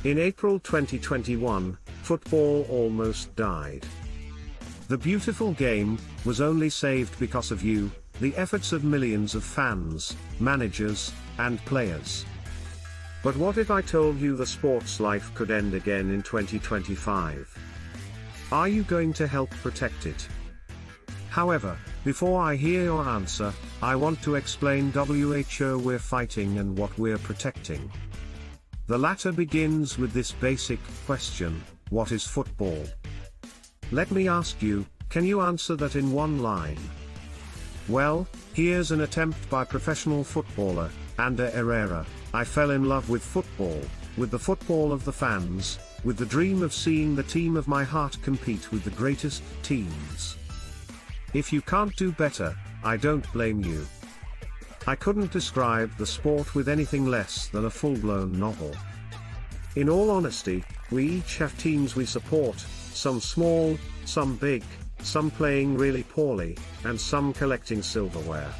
In April 2021, football almost died. The beautiful game was only saved because of you, the efforts of millions of fans, managers, and players. But what if I told you the sport's life could end again in 2025? Are you going to help protect it? However, before I hear your answer, I want to explain WHO we're fighting and what we're protecting. The latter begins with this basic question: what is football? Let me ask you, can you answer that in one line? Well, here's an attempt by professional footballer, Ander Herrera. I fell in love with football, with the football of the fans, with the dream of seeing the team of my heart compete with the greatest teams. If you can't do better, I don't blame you. I couldn't describe the sport with anything less than a full-blown novel. In all honesty, we each have teams we support, some small, some big, some playing really poorly, and some collecting silverware.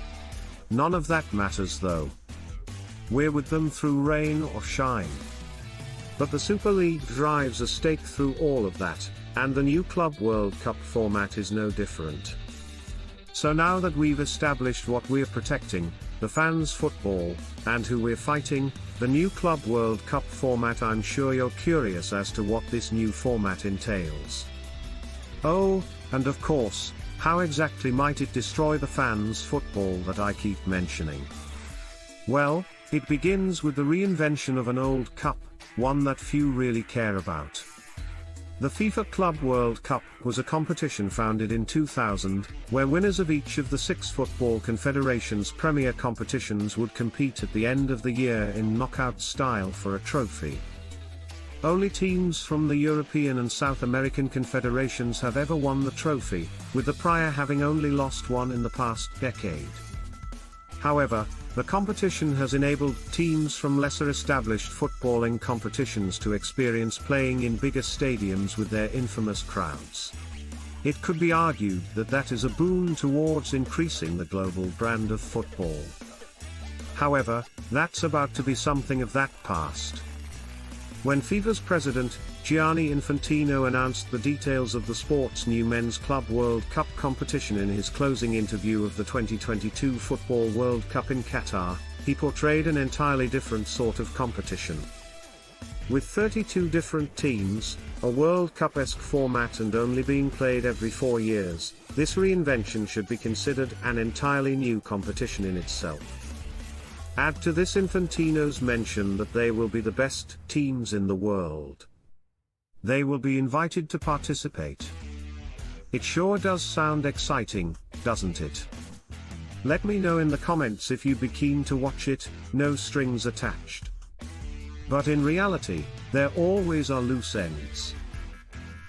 None of that matters though. We're with them through rain or shine. But the Super League drives a stake through all of that, and the new Club World Cup format is no different. So now that we've established what we're protecting, the fans' football, and who we're fighting, the new Club World Cup format, I'm sure you're curious as to what this new format entails. Oh, and of course, how exactly might it destroy the fans' football that I keep mentioning? Well, it begins with the reinvention of an old cup, one that few really care about. The FIFA Club World Cup was a competition founded in 2000, where winners of each of the 6 football confederations' premier competitions would compete at the end of the year in knockout style for a trophy. Only teams from the European and South American confederations have ever won the trophy, with the prior having only lost one in the past decade. However, the competition has enabled teams from lesser established footballing competitions to experience playing in bigger stadiums with their infamous crowds. It could be argued that that is a boon towards increasing the global brand of football. However, that's about to be something of that past. When FIFA's president, Gianni Infantino, announced the details of the sport's new Men's Club World Cup competition in his closing interview of the 2022 Football World Cup in Qatar, he portrayed an entirely different sort of competition. With 32 different teams, a World Cup-esque format, and only being played every 4 years, this reinvention should be considered an entirely new competition in itself. Add to this Infantino's mention that they will be the best teams in the world. They will be invited to participate. It sure does sound exciting, doesn't it? Let me know in the comments if you'd be keen to watch it, no strings attached. But in reality, there always are loose ends.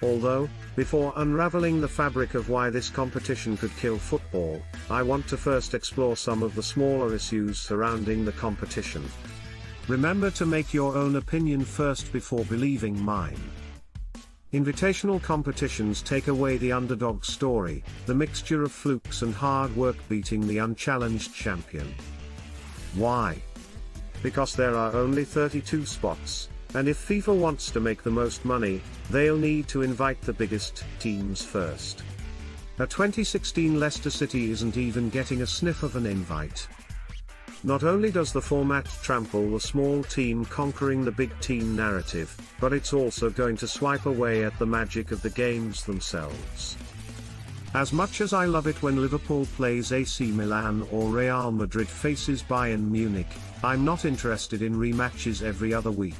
Although, before unraveling the fabric of why this competition could kill football, I want to first explore some of the smaller issues surrounding the competition. Remember to make your own opinion first before believing mine. Invitational competitions take away the underdog story, the mixture of flukes and hard work beating the unchallenged champion. Why? Because there are only 32 spots, and if FIFA wants to make the most money, they'll need to invite the biggest teams first. A 2016 Leicester City isn't even getting a sniff of an invite. Not only does the format trample the small team conquering the big team narrative, but it's also going to swipe away at the magic of the games themselves. As much as I love it when Liverpool plays AC Milan or Real Madrid faces Bayern Munich, I'm not interested in rematches every other week.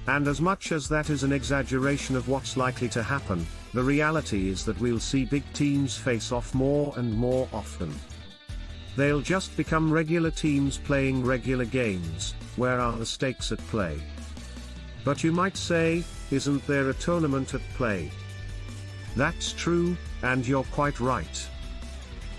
And as much as that is an exaggeration of what's likely to happen, the reality is that we'll see big teams face off more and more often. They'll just become regular teams playing regular games. Where are the stakes at play? But you might say, isn't there a tournament at play? That's true, and you're quite right.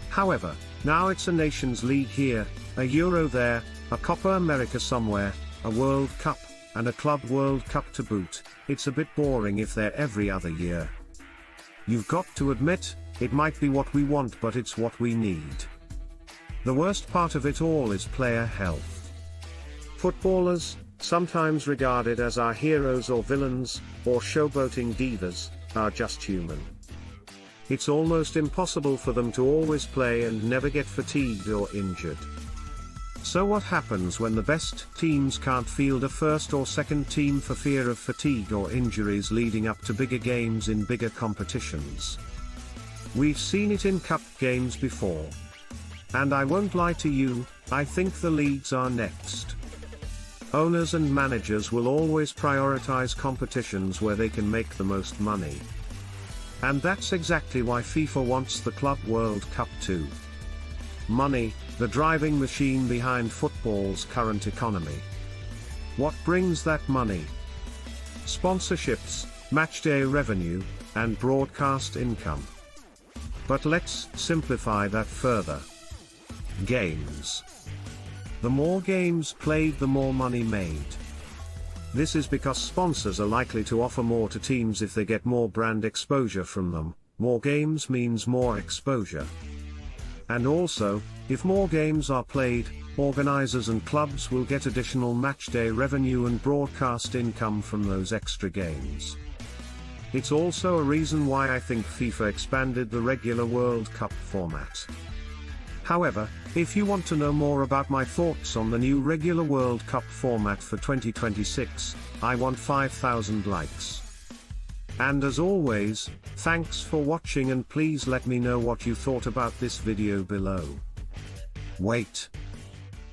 However, now it's a Nations League here, a Euro there, a Copa America somewhere, a World Cup, and a Club World Cup to boot. It's a bit boring if they're every other year. You've got to admit, it might be what we want, but it's what we need. The worst part of it all is player health. Footballers, sometimes regarded as our heroes or villains, or showboating divas, are just human. It's almost impossible for them to always play and never get fatigued or injured. So what happens when the best teams can't field a first or second team for fear of fatigue or injuries leading up to bigger games in bigger competitions? We've seen it in cup games before. And I won't lie to you, I think the leagues are next. Owners and managers will always prioritize competitions where they can make the most money. And that's exactly why FIFA wants the Club World Cup too. Money, the driving machine behind football's current economy. What brings that money? Sponsorships, matchday revenue, and broadcast income. But let's simplify that further. Games. The more games played, the more money made. This is because sponsors are likely to offer more to teams if they get more brand exposure from them. More games means more exposure. And also, if more games are played, organizers and clubs will get additional matchday revenue and broadcast income from those extra games. It's also a reason why I think FIFA expanded the regular World Cup format. However, if you want to know more about my thoughts on the new regular World Cup format for 2026, I want 5,000 likes. And as always, thanks for watching, and please let me know what you thought about this video below. Wait.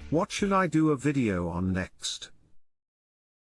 What should I do a video on next?